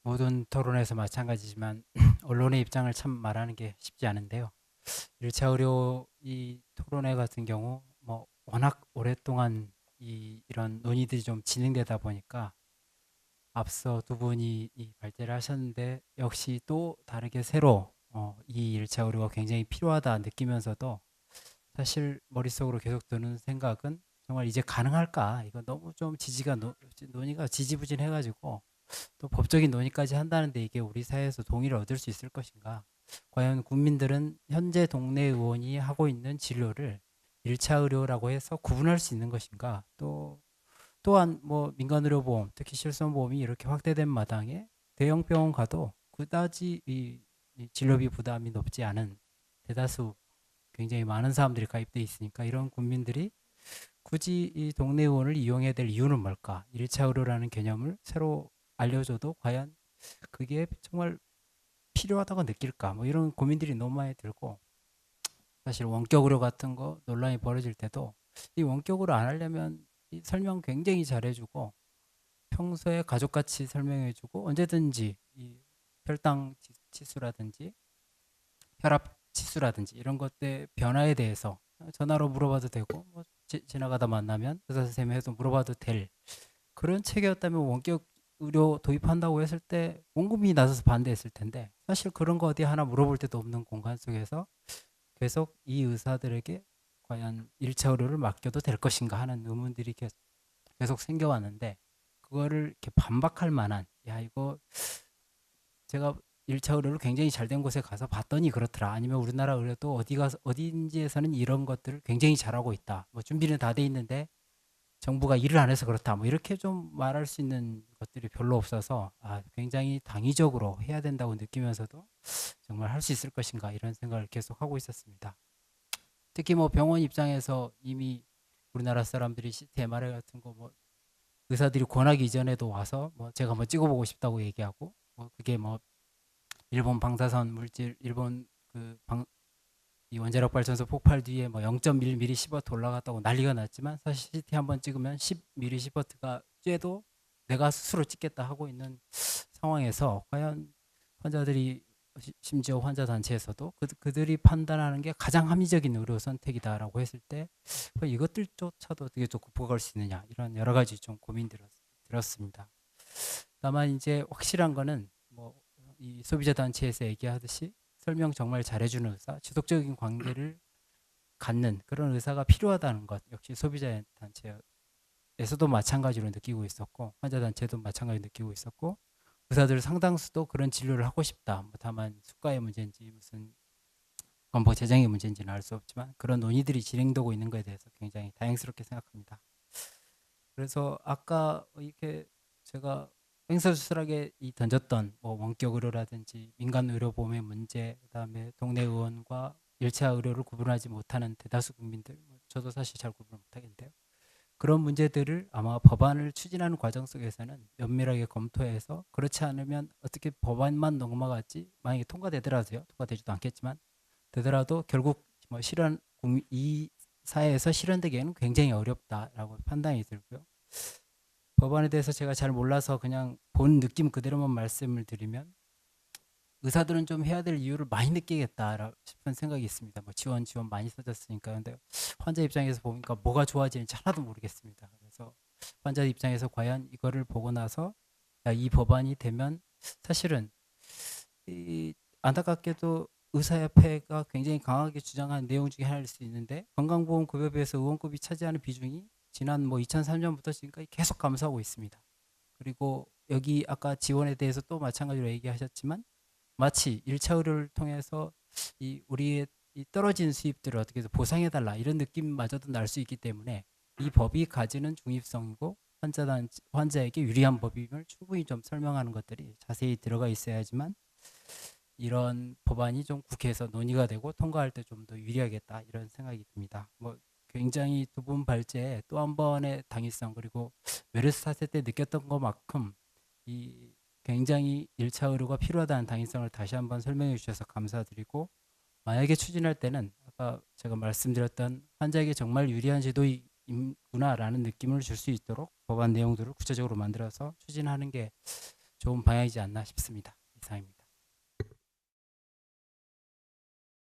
모든 토론에서 마찬가지지만 언론의 입장을 참 말하는 게 쉽지 않은데요. 1차 의료 이 토론회 같은 경우 뭐 워낙 오랫동안 이런 논의들이 좀 진행되다 보니까 앞서 두 분이 이 발제를 하셨는데 역시 또 다르게 새로 이 1차 의료가 굉장히 필요하다 느끼면서도 사실 머릿속으로 계속 드는 생각은 정말 이제 가능할까? 이거 너무 좀 논의가 지지부진해가지고 또 법적인 논의까지 한다는데 이게 우리 사회에서 동의를 얻을 수 있을 것인가? 과연 국민들은 현재 동네 의원이 하고 있는 진료를 1차 의료라고 해서 구분할 수 있는 것인가? 또한 뭐 민간의료보험, 특히 실손보험이 이렇게 확대된 마당에 대형 병원 가도 그다지 이 진료비 부담이 높지 않은 대다수 굉장히 많은 사람들이 가입돼 있으니까 이런 국민들이 굳이 이 동네 의원을 이용해야 될 이유는 뭘까? 1차 의료라는 개념을 새로 알려줘도 과연 그게 정말 필요하다고 느낄까? 뭐 이런 고민들이 너무 많이 들고 사실 원격 의료 같은 거 논란이 벌어질 때도 이 원격으로 안 하려면 이 설명 굉장히 잘해주고 평소에 가족같이 설명해주고 언제든지 이 혈당 치수라든지 혈압 치수라든지 이런 것들 변화에 대해서 전화로 물어봐도 되고 뭐 지나가다 만나면 의사 선생님이 해서 물어봐도 될 그런 체계였다면 원격 의료 도입한다고 했을 때 온 국민이 나서서 반대했을 텐데 사실 그런 거 어디 하나 물어볼 데도 없는 공간 속에서 계속 이 의사들에게 과연 1차 의료를 맡겨도 될 것인가 하는 의문들이 계속 생겨왔는데 그거를 이렇게 반박할 만한 야 이거 제가 1차 의료를 굉장히 잘 된 곳에 가서 봤더니 그렇더라. 아니면 우리나라 의료도 어딘지에서는 이런 것들을 굉장히 잘하고 있다. 뭐 준비는 다 돼 있는데 정부가 일을 안 해서 그렇다. 뭐 이렇게 좀 말할 수 있는 것들이 별로 없어서 굉장히 당위적으로 해야 된다고 느끼면서도 정말 할 수 있을 것인가 이런 생각을 계속 하고 있었습니다. 특히 뭐 병원 입장에서 이미 우리나라 사람들이 CT, MRI 같은 거 뭐 의사들이 권하기 이전에도 와서 뭐 제가 뭐 찍어보고 싶다고 얘기하고 뭐 그게 뭐 일본 방사선 물질, 일본 이 원자력 발전소 폭발 뒤에 뭐 0.1mm 시버트 올라갔다고 난리가 났지만 사실 CT 한번 찍으면 10mm 시버트가 쬐도 내가 스스로 찍겠다 하고 있는 상황에서 과연 환자들이 심지어 환자 단체에서도 그들이 판단하는 게 가장 합리적인 의료 선택이다라고 했을 때 이것들조차도 어떻게 좀 극복할 수 있느냐 이런 여러 가지 좀 고민 들었습니다. 다만 이제 확실한 거는 뭐 이 소비자 단체에서 얘기하듯이 설명 정말 잘해주는 의사, 지속적인 관계를 갖는 그런 의사가 필요하다는 것 역시 소비자 단체에서도 마찬가지로 느끼고 있었고 환자 단체도 마찬가지로 느끼고 있었고 의사들 상당수도 그런 진료를 하고 싶다. 뭐 다만 수가의 문제인지 무슨 건보 재정의 문제인지는 알 수 없지만 그런 논의들이 진행되고 있는 것에 대해서 굉장히 다행스럽게 생각합니다. 그래서 아까 이렇게 제가 횡설수설하게 던졌던 뭐 원격 의료라든지 민간 의료보험의 문제, 그다음에 동네 의원과 1차 의료를 구분하지 못하는 대다수 국민들, 저도 사실 잘 구분을 못하겠는데요. 그런 문제들을 아마 법안을 추진하는 과정 속에서는 면밀하게 검토해서 그렇지 않으면 어떻게 법안만 넘어갔지 만약에 통과되더라도요. 통과되지도 않겠지만 되더라도 결국 뭐 이 사회에서 실현되기에는 굉장히 어렵다라고 판단이 들고요. 법안에 대해서 제가 잘 몰라서 그냥 본 느낌 그대로만 말씀을 드리면 의사들은 좀 해야 될 이유를 많이 느끼겠다 싶은 생각이 있습니다. 뭐 지원 많이 써졌으니까. 근데 환자 입장에서 보니까 뭐가 좋아지는지 하나도 모르겠습니다. 그래서 환자 입장에서 과연 이거를 보고 나서 이 법안이 되면 사실은 이 안타깝게도 의사협회가 굉장히 강하게 주장한 내용 중에 하나일 수 있는데 건강보험급여비에서 의원급이 차지하는 비중이 지난 뭐 2003년부터 지금까지 계속 감소하고 있습니다. 그리고 여기 아까 지원에 대해서 또 마찬가지로 얘기하셨지만 마치 1차 의료를 통해서 우리의 이 떨어진 수입들을 어떻게 해서 보상해달라 이런 느낌마저도 날 수 있기 때문에 이 법이 가지는 중립성이고 환자에게 유리한 법임을 충분히 좀 설명하는 것들이 자세히 들어가 있어야지만 이런 법안이 좀 국회에서 논의가 되고 통과할 때 좀 더 유리하겠다 이런 생각이 듭니다. 뭐 굉장히 두 분 발제에 또 한 번의 당위성 그리고 메르스 사태 때 느꼈던 것만큼 이 굉장히 1차 의료가 필요하다는 당위성을 다시 한번 설명해 주셔서 감사드리고 만약에 추진할 때는 아까 제가 말씀드렸던 환자에게 정말 유리한 제도이구나라는 느낌을 줄 수 있도록 법안 내용들을 구체적으로 만들어서 추진하는 게 좋은 방향이지 않나 싶습니다. 이상입니다.